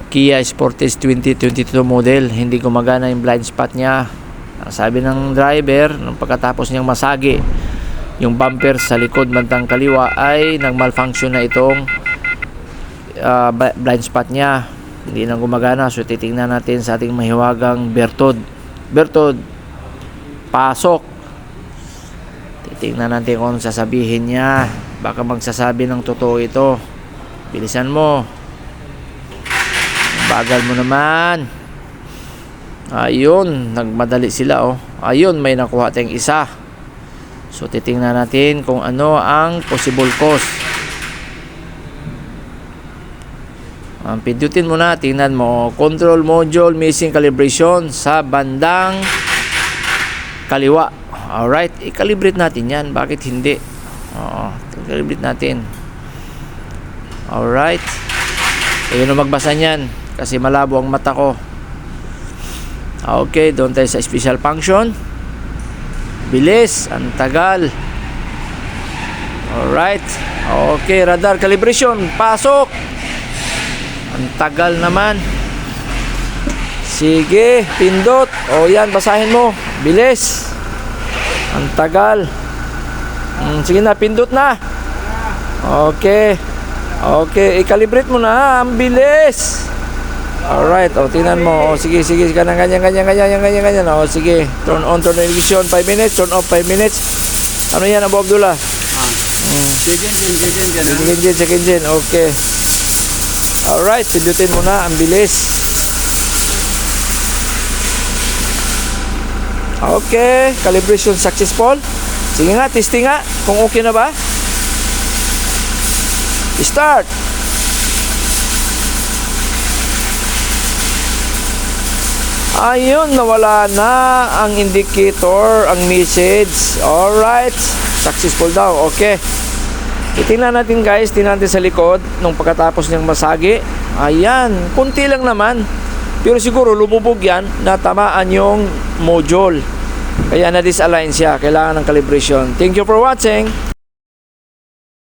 Kia Sportage 2022 model. Hindi gumagana yung blind spot niya. Ang sabi ng driver, nung pagkatapos niyang masagi yung bumper sa likod bandang kaliwa, ay nag-malfunction na itong blind spot niya. Hindi na gumagana. So titingnan natin sa ating mahiwagang Bertod, pasok. Titingnan natin kung sasabihin niya. Baka magsasabi ng totoo ito. Bilisan mo. Bagal mo naman. Ayun, nagmadali sila oh. Ayun, may nakuha tayong isa. So titingnan natin kung ano ang possible cause. Pindutin mo na, tingnan mo. Control module missing calibration sa bandang kaliwa. Alright, i-calibrate natin yan. Bakit hindi? Oo, i-calibrate natin. Alright. Ayun na magbasa niyan kasi malabo ang mata ko. Okay, doon tayo sa special function. Bilis, ang tagal. Alright. Okay, radar calibration, pasok. Ang tagal naman. Sige, pindot. O yan, basahin mo. Bilis. Ang tagal. Sige na, pindot na. Okay. Okay, i-calibrate mo na. Ang bilis. Alright, o tingnan mo. O sige, ganyan. O sige, turn on, turn ignition 5 minutes, turn off 5 minutes. Ano yan, Abu Abdullah? Check Engine. Okay. Alright, pindutin mo na. Ang bilis. Okay, calibration successful. Sige nga, testing nga. Kung okay na ba? Start. Ayun, nawala na ang indicator, ang message. Alright, successful daw. Okay. Tingnan natin guys, tingnan natin sa likod nung pagkatapos niyang masagi. Ayan, kunti lang naman. Pero siguro lumubog yan, natamaan yung module. Kaya na-disalign siya, kailangan ng calibration. Thank you for watching.